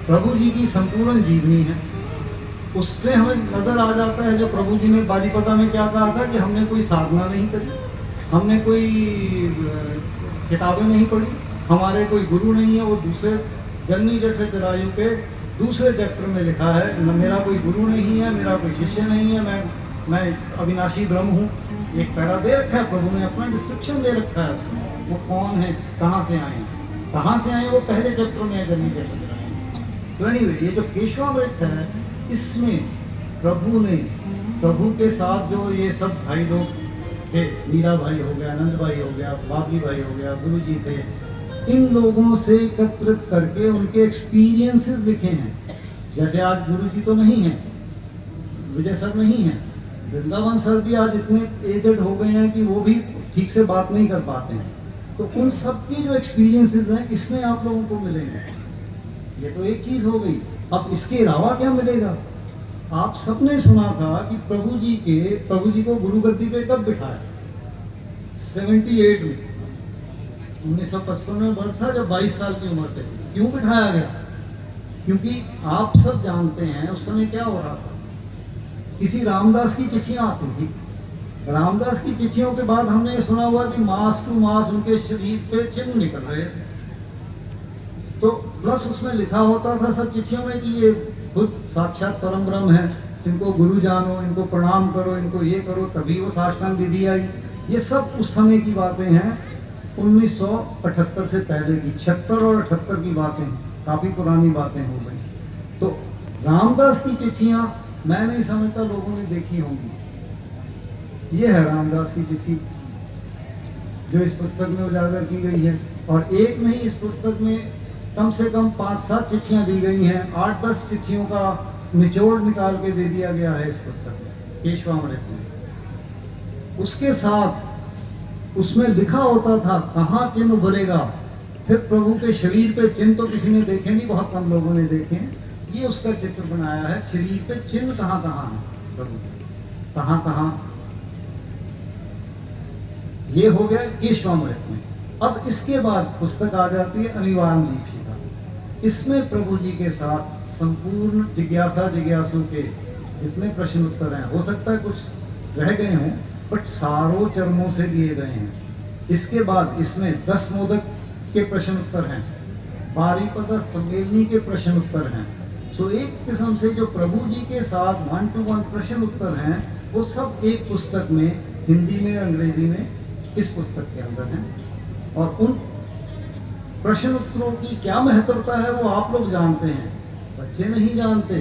प्रभु जी की संपूर्ण जीवनी है। उसमें हमें नजर आ जाता है, जो प्रभु जी ने बालीपदा में क्या कहा था, कि हमने कोई साधना नहीं करी, हमने कोई किताबें नहीं पढ़ी, हमारे कोई गुरु नहीं है। वो दूसरे जन्मी जठर जरायु के दूसरे चैप्टर में लिखा है, मेरा कोई गुरु नहीं है, मेरा कोई शिष्य नहीं है, मैं अविनाशी ब्रह्म हूँ। एक पैरा दे रखा है, प्रभु ने अपना डिस्क्रिप्शन दे रखा है उसमें। वो कौन है, कहाँ से आए, वो पहले चैप्टर में है, जन्मी जठर। तो एनीवे, ये जो केशवामृत है, इसमें प्रभु के साथ जो ये सब भाई लोग थे, मीरा भाई हो गया, आनंद भाई हो गया, बाबली भाई हो गया, गुरु जी थे, इन लोगों से एकत्रित करके उनके एक्सपीरियंसेस लिखे हैं। जैसे आज गुरु जी तो नहीं हैं, विजय सर नहीं हैं, वृंदावन सर भी आज इतने एजेड हो गए हैं कि वो भी ठीक से बात नहीं कर पाते हैं। तो उन सब की जो एक्सपीरियंसेस हैं, इसमें आप लोगों को मिलेंगे। ये तो एक चीज हो गई। अब इसके अलावा क्या मिलेगा? आप सबने सुना था कि प्रभु जी को गुरु गद्दी पे कब बिठाया? 78 में, 1955 में बर्थ था, जब 22 साल की उम्र पे। क्यों बिठाया गया? क्योंकि आप सब जानते हैं उस समय क्या हो रहा था। किसी रामदास की चिट्ठियां आती थी। रामदास की चिट्ठियों के बाद हमने ये सुना हुआ कि मास टू मास उनके शरीर पे चिन्ह निकल रहे थे। तो प्लस उसमें लिखा होता था सब चिट्ठियों में कि ये खुद साक्षात परम ब्रह्म है, इनको गुरु जानो, इनको प्रणाम करो, इनको ये करो, तभी वो साष्टांग विधि आई। ये सब उस समय की बातें हैं, 1978 से पहले की, 76 और 78 की बातें हैं, काफ़ी पुरानी बातें हो गई। तो रामदास की चिट्ठियाँ मैं नहीं समझता लोगों ने देखी होंगी। ये है रामदास की चिट्ठी जो इस पुस्तक में उजागर की गई है। और एक नहीं, इस पुस्तक में कम से कम 5-7 चिट्ठियां दी गई हैं। 8-10 चिट्ठियों का निचोड़ निकाल के दे दिया गया है इस पुस्तक में, केशवामृत में। उसके साथ उसमें लिखा होता था कहाँ चिन्ह उभरेगा। फिर प्रभु के शरीर पे चिन्ह तो किसी ने देखे नहीं, बहुत कम लोगों ने देखे हैं। ये उसका चित्र बनाया है, शरीर पे चिन्ह कहाँ कहाँ है प्रभु के, कहाँ कहाँ। ये हो गया केशवामृत में। अब इसके बाद पुस्तक आ जाती है अनिवार्य दीपिका। इसमें प्रभु जी के साथ संपूर्ण जिज्ञासु के जितने प्रश्न उत्तर हैं, हो सकता है कुछ रह गए हों, बट सारों चरणों से लिए गए हैं। इसके बाद इसमें 10 मोदक के प्रश्न उत्तर हैं, बारीपदा सम्मेलनी के प्रश्न उत्तर हैं। सो एक किस्म से जो प्रभु जी के साथ 1 to 1 प्रश्न उत्तर हैं, वो सब एक पुस्तक में, हिंदी में, अंग्रेजी में, इस पुस्तक के अंदर हैं। और उन प्रश्न उत्तरों की क्या महत्वता है वो आप लोग जानते हैं, बच्चे नहीं जानते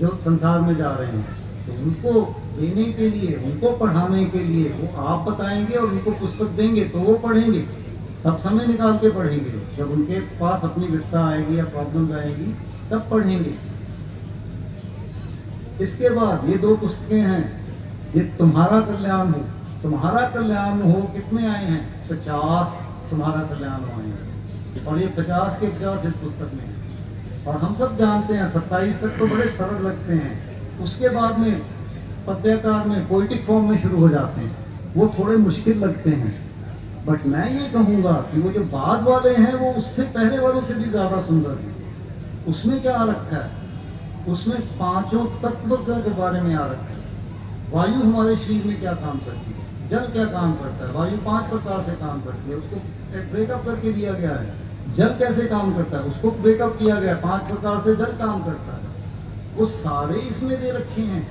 जो संसार में जा रहे हैं। तो उनको देने के लिए, उनको पढ़ाने के लिए वो आप बताएंगे और उनको पुस्तक देंगे तो वो पढ़ेंगे, तब समय निकाल के पढ़ेंगे। जब उनके पास अपनी विपदा आएगी या प्रॉब्लम्स आएगी तब पढ़ेंगे। इसके बाद ये 2 पुस्तकें हैं, ये तुम्हारा कल्याण हो। तुम्हारा कल्याण हो कितने आए हैं? 50 तुम्हारा कल्याण हो आए हैं, और ये 50 के 50 इस पुस्तक में है। और हम सब जानते हैं 27 तक तो बड़े सरल लगते हैं, उसके बाद में पद्याकार में, पोइटिक फॉर्म में शुरू हो जाते हैं, वो थोड़े मुश्किल लगते हैं। बट मैं ये कहूँगा कि वो जो बाद वाले हैं वो उससे पहले वालों से भी ज़्यादा सुंदर हैं। उसमें क्या आ रखा है? उसमें 5 तत्व के बारे में आ रखा है। वायु हमारे शरीर में क्या काम करती है, जल क्या काम करता है। वायु 5 प्रकार से काम करती है, उसको एक ब्रेकअप करके दिया गया है। जल कैसे काम करता है, उसको ब्रेकअप किया गया, 5 प्रकार से जल काम करता है। वो सारे इसमें दे रखे हैं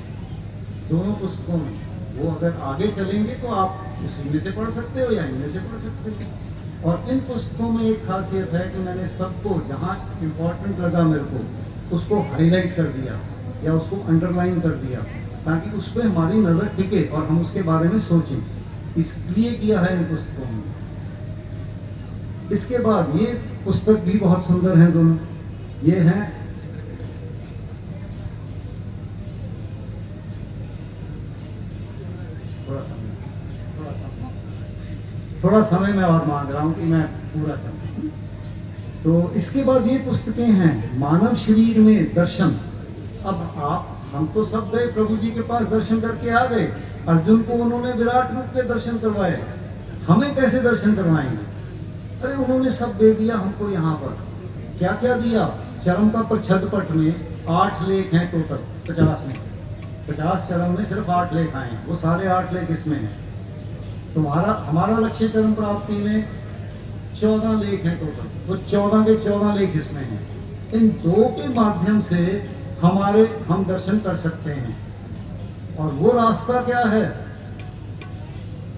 दोनों पुस्तकों में। वो अगर आगे चलेंगे तो आप उसी में से पढ़ सकते हो या इनमें से पढ़ सकते हो। और इन पुस्तकों में एक खासियत है कि मैंने सबको जहाँ इम्पोर्टेंट लगा मेरे को उसको हाईलाइट कर दिया या उसको अंडरलाइन कर दिया, ताकि उस पर हमारी नज़र टिके और हम उसके बारे में सोचें। इसलिए किया है इन पुस्तकों में। इसके बाद ये पुस्तक भी बहुत सुंदर है दोनों। ये हैं थोड़ा समय मैं और मांग रहा हूँ कि मैं पूरा कर सकूँ। तो इसके बाद ये पुस्तकें हैं मानव शरीर में दर्शन। अब हम तो सब गए प्रभु जी के पास, दर्शन करके आ गए। अर्जुन को उन्होंने विराट रूप में दर्शन करवाए, हमें कैसे दर्शन करवाएंगे? अरे उन्होंने सब दे दिया हमको। यहाँ पर क्या क्या दिया? चरम का प्रच्छदपट में 8 लेख हैं टोटल 50 में। 50 चरम में सिर्फ 8 लेख आए हैं, वो सारे 8 लेख इसमें हैं। हमारा लक्ष्य चरम प्राप्ति में 14 लेख हैं टोटल, वो 14 के 14 लेख इसमें हैं। इन 2 के माध्यम से हम दर्शन कर सकते हैं। और वो रास्ता क्या है?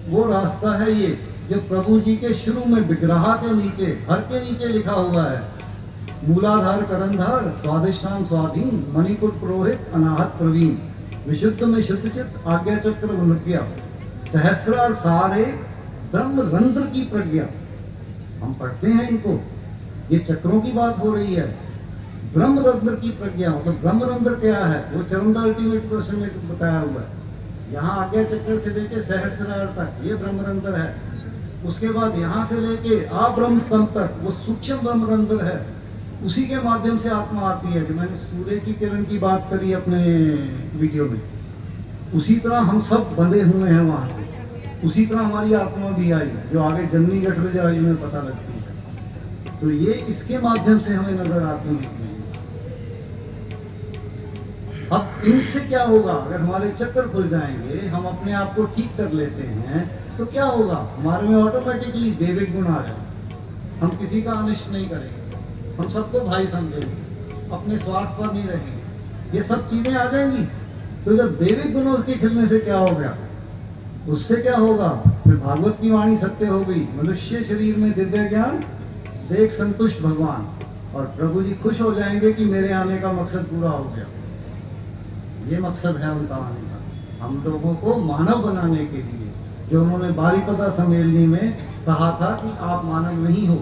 वो रास्ता है ये जो प्रभु जी के शुरू में विग्रह के नीचे, हर के नीचे लिखा हुआ है, मूलाधार करंधार, स्वादिष्ठान स्वाधीन, मणिपुर पुरोहित, अनाहत प्रवीण, विशुद्ध में शुद्धचित, आज्ञा चक्र अनुज्ञा, सहस्रार सारे, ब्रह्म रंध्र की प्रज्ञा। हम पढ़ते हैं इनको, ये चक्रों की बात हो रही है। ब्रह्म रंध्र की प्रज्ञा, मतलब ब्रह्म रंध्र क्या है? वो चरम का अल्टीमेट प्रश्न में बताया हुआ है। यहाँ आज्ञा चक्र से लेके सहस्रार तक ये ब्रह्म रंध्र है। उसके बाद यहाँ से लेके ब्रह्म स्तंभ तक वो सूक्ष्म ब्रह्म रंध्र है। उसी के माध्यम से आत्मा आती है। जो मैंने सूर्य की किरण की बात करी अपने वीडियो में, उसी तरह हम सब बंधे हुए हैं वहाँ से। उसी तरह हमारी आत्मा भी आई, जो आगे जननी जठराजु में पता लगती है। तो ये इसके माध्यम से हमें नजर आती है चीजें। अब इनसे क्या होगा? अगर हमारे चक्र खुल जाएंगे, हम अपने आप को ठीक कर लेते हैं, तो क्या होगा? हमारे में ऑटोमेटिकली दैविक गुण आ जाए। हम किसी का अनिष्ट नहीं करेंगे, हम सबको भाई समझेंगे, अपने स्वार्थ पर नहीं रहेंगे। ये सब चीजें आ जाएंगी। तो जब दैविक गुणों के खिलने से क्या हो गया? उससे क्या होगा? फिर भागवत की वाणी सत्य हो गई। मनुष्य शरीर में दिव्य ज्ञान, देख संतुष्ट भगवान। और प्रभु जी खुश हो जाएंगे कि मेरे आने का मकसद पूरा हो गया। ये मकसद है उनका आने का, हम लोगों को मानव बनाने के लिए। जो उन्होंने बारीपदा सम्मेलनी में कहा था कि आप मानव नहीं हो,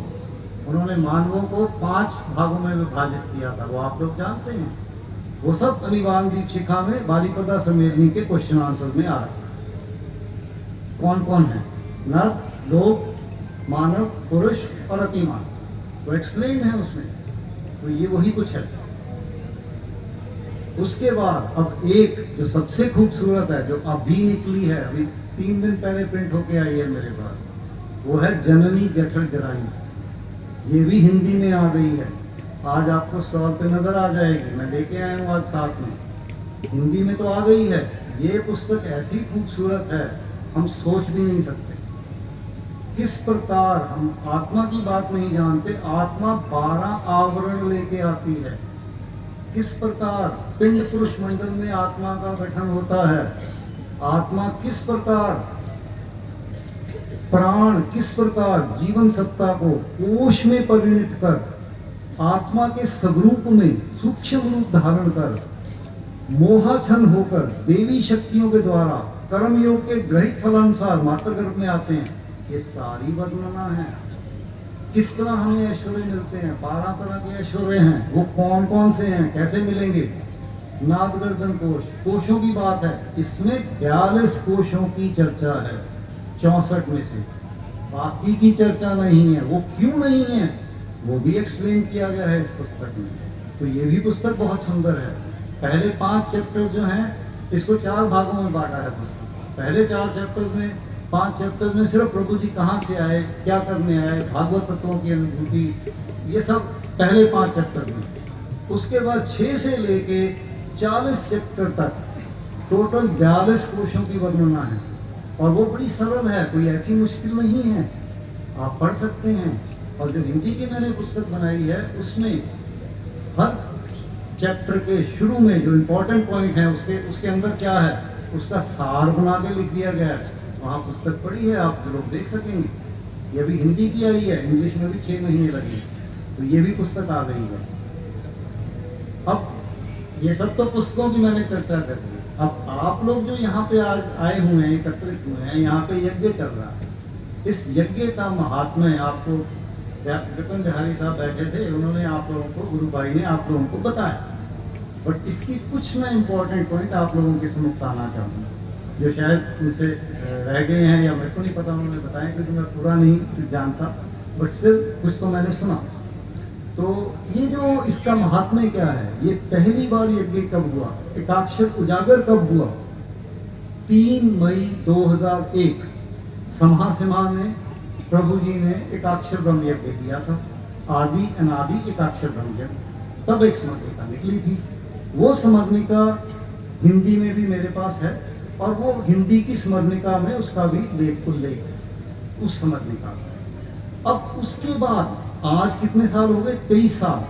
उन्होंने मानवों को 5 भागों में विभाजित किया था, वो आप लोग जानते हैं। वो सब अनिवार्य दीपशिखा में बालीपदा सम्मेलनी के क्वेश्चन आंसर में आ रहा है। कौन कौन है? नर, लोक, मानव, पुरुष और अतिमान, तो एक्सप्लेन है उसमें। तो ये वही कुछ है। उसके बाद अब एक जो सबसे खूबसूरत है, जो अभी निकली है, अभी 3 दिन पहले प्रिंट होके आई है मेरे पास, वो है जननी जठर जरायु। ये भी हिंदी में आ गई है, आज आपको स्टॉल पे नजर आ जाएगी, मैं लेके आया हूँ आज साथ में। हिंदी में तो आ गई है। ये पुस्तक ऐसी खूबसूरत है, हम सोच भी नहीं सकते किस प्रकार। हम आत्मा की बात नहीं जानते, आत्मा 12 आवरण लेके आती है। किस प्रकार पिंड पुरुष मंडल में आत्मा का गठन होता है, आत्मा किस प्रकार, प्राण किस प्रकार जीवन सत्ता को कोश में परिणत कर, आत्मा के स्वरूप में सूक्ष्म रूप धारण कर, मोहाछन होकर देवी शक्तियों के द्वारा कर्मयोग के ग्रहित फलानुसार मातृ गर्भ में आते हैं। ये सारी वर्णना है। किस तरह हमें ऐश्वर्य मिलते हैं, 12 तरह के ऐश्वर्य हैं, वो कौन कौन से हैं, कैसे मिलेंगे। नाद गर्दन कोश, कोशों की बात है, इसमें 42 कोशों की चर्चा है 64 में से, बाकी की चर्चा नहीं है। वो क्यों नहीं है वो भी एक्सप्लेन किया गया है इस पुस्तक में। तो ये भी पुस्तक बहुत सुंदर है। पहले 5 चैप्टर जो हैं, इसको 4 भागों में बांटा है पुस्तक। पहले 4 चैप्टर्स में, 5 चैप्टर्स में सिर्फ प्रभु जी कहाँ से आए, क्या करने आए, भागवत तत्वों की अनुभूति, ये सब पहले 5 चैप्टर में। उसके बाद 6 से लेके 40 चैप्टर तक टोटल 42 कोशों की वर्णना है, और वो बड़ी सरल है, कोई ऐसी मुश्किल नहीं है, आप पढ़ सकते हैं। और जो हिंदी की मैंने पुस्तक बनाई है, उसमें हर चैप्टर के शुरू में जो इम्पोर्टेंट पॉइंट है, उसके अंदर क्या है, उसका सार बना के लिख दिया गया है। वहाँ पुस्तक पढ़ी है, आप लोग देख सकेंगे। ये भी हिंदी की आई है, इंग्लिश में भी 6 महीने लगे, तो ये भी पुस्तक आ गई है। अब ये सब तो पुस्तकों की मैंने चर्चा कर दी। अब आप लोग जो यहाँ पे आज आए हुए हैं, एकत्रित हुए हैं, यहाँ पे यज्ञ चल रहा है। इस यज्ञ का महात्म्य आपको विपिन बिहारी साहब बैठे थे, उन्होंने आप लोगों को, गुरु भाई ने आप लोगों को बताया। बट इसकी कुछ ना इम्पोर्टेंट पॉइंट आप लोगों के सम्मुख आना चाहूँगा, जो शायद उनसे रह गए हैं या मेरे को नहीं पता, उन्होंने बताया, क्योंकि मैं पूरा नहीं जानता, बट सिर्फ कुछ तो मैंने सुना। तो ये जो इसका महात्म्य क्या है, ये पहली बार यज्ञ कब हुआ, एकाक्षर उजागर कब हुआ? 3 मई 2001 समहासिमा में प्रभु जी ने एकाक्षर ब्रह्म यज्ञ किया था। आदि अनादि एकाक्षर ब्रह्म यज्ञ, तब एक स्मरणिका निकली थी। वो स्मरणिका हिंदी में भी मेरे पास है, और वो हिंदी की स्मरणिका में उसका भी उल्लेख है उस स्मरणिका का। अब उसके बाद आज कितने साल हो गए? 23 साल।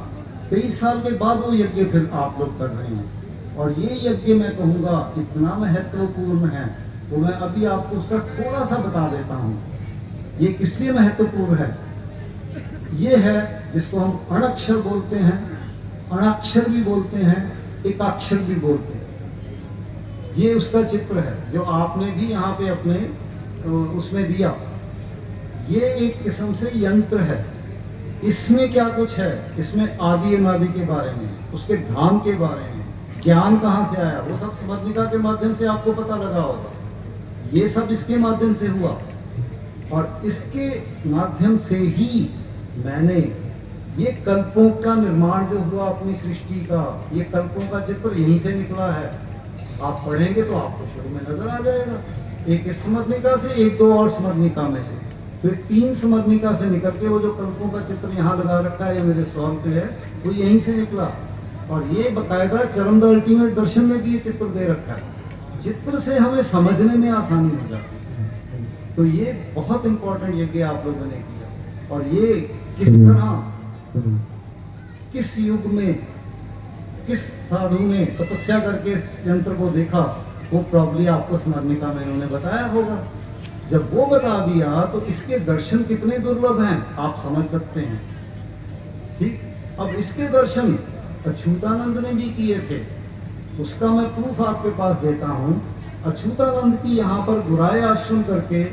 23 साल के बाद वो यज्ञ फिर आप लोग कर रहे हैं, और ये यज्ञ मैं कहूँगा इतना महत्वपूर्ण है, तो मैं अभी आपको उसका थोड़ा सा बता देता हूँ। ये किस लिए महत्वपूर्ण है? ये है जिसको हम अणक्षर बोलते हैं, अणाक्षर भी बोलते हैं, एकाक्षर भी बोलते हैं। ये उसका चित्र है जो आपने भी यहाँ पे अपने उसमें दिया। ये एक किस्म से यंत्र है। इसमें क्या कुछ है? इसमें आदि अनादि के बारे में, उसके धाम के बारे में, ज्ञान कहाँ से आया, वो सब स्मरणिका के माध्यम से आपको पता लगा होगा। ये सब इसके माध्यम से हुआ, और इसके माध्यम से ही मैंने ये कल्पों का निर्माण जो हुआ अपनी सृष्टि का, ये कल्पों का चित्र यहीं से निकला है। आप पढ़ेंगे तो आपको शुरू में नजर आ जाएगा, एक इस स्मरणिका से, एक 2 और स्मरणिका में से, फिर 3 स्मरणिका से निकल के वो जो कल्पों का चित्र यहाँ लगा रखा है, ये मेरे स्टॉल पे है, वो यहीं से निकला। और ये बकायदा चरम द अल्टीमेट दर्शन में भी ये चित्र दे रखा है। चित्र से हमें समझने में आसानी हो जाती है। तो ये बहुत इंपॉर्टेंट यज्ञ आप लोगों ने किया, और ये किस तरह, किस युग में, किस साधु ने तपस्या करके इस यंत्र को देखा, वो प्रॉब्ली आपको स्मरणिका में इन्होंने बताया होगा। जब वो बता दिया तो इसके दर्शन कितने दुर्लभ हैं आप समझ सकते हैं। ठीक, अब इसके दर्शन अछूतानंद ने भी किए थे, उसका मैं प्रूफ आपके पास देता हूँ। अछूतानंद की यहाँ पर गुराए आश्रम करके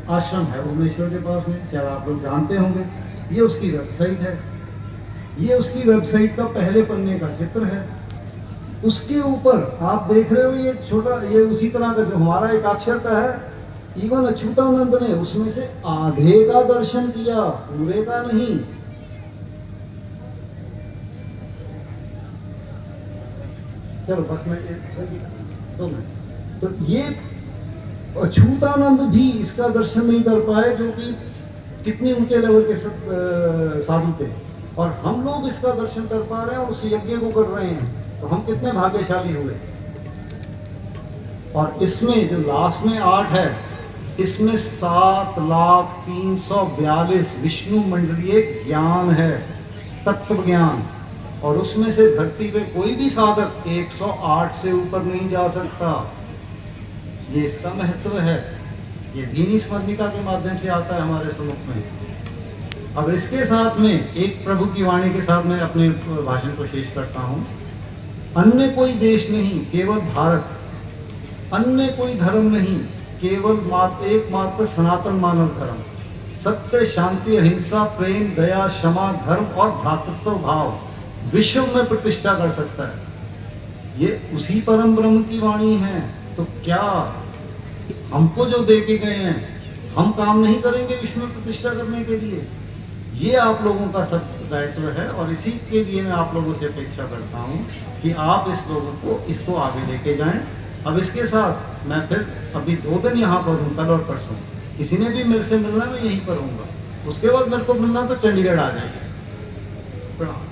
आश्रम है भुवनेश्वर के पास में, शायद आप लोग जानते होंगे। ये उसकी वेबसाइट है, ये उसकी वेबसाइट का पहले पन्ने का चित्र है। उसके ऊपर आप देख रहे हो ये छोटा, ये उसी तरह का जो हमारा एक अक्षर का है, इवन अच्युतानंद ने उसमें से आधे का दर्शन किया, पूरे का नहीं। चलो बस मैं 2 मिनट। तो ये अच्युतानंद भी इसका दर्शन नहीं कर पाए, जो कि कितने ऊंचे लेवल के साधु थे, और हम लोग इसका दर्शन कर पा रहे हैं और उस यज्ञ को कर रहे हैं, तो हम कितने भाग्यशाली हुए। और इसमें जो लास्ट में 8 है, इसमें 7,03,42 विष्णु मंडलीय ज्ञान है, तत्व ज्ञान, और उसमें से धरती पे कोई भी साधक 108 से ऊपर नहीं जा सकता। ये इसका महत्व है, ये दीनी स्मरणिका के माध्यम से आता है हमारे सम्मुख में। अब इसके साथ में एक प्रभु की वाणी के साथ में अपने भाषण को शेष करता हूँ। अन्य कोई देश नहीं, केवल भारत। अन्य कोई धर्म नहीं, केवल एकमात्र सनातन मानव धर्म। सत्य, शांति, अहिंसा, प्रेम, दया, क्षमा, धर्म और भ्रातृत्व भाव विश्व में प्रतिष्ठा कर सकता है। ये उसी परम ब्रह्म की वाणी है। तो क्या हमको जो दे के गए हैं, हम काम नहीं करेंगे विश्व में प्रतिष्ठा करने के लिए? ये आप लोगों का सब दायित्व है, और इसी के लिए मैं आप लोगों से अपेक्षा करता हूँ कि आप इसको आगे लेके जाएं। अब इसके साथ मैं फिर अभी 2 दिन यहाँ पर हूँ, कल और परसों। किसी ने भी मेरे से मिलना, मैं यहीं पर हूँगा। उसके बाद मेरे को मिलना तो चंडीगढ़ आ जाइए। प्रणाम।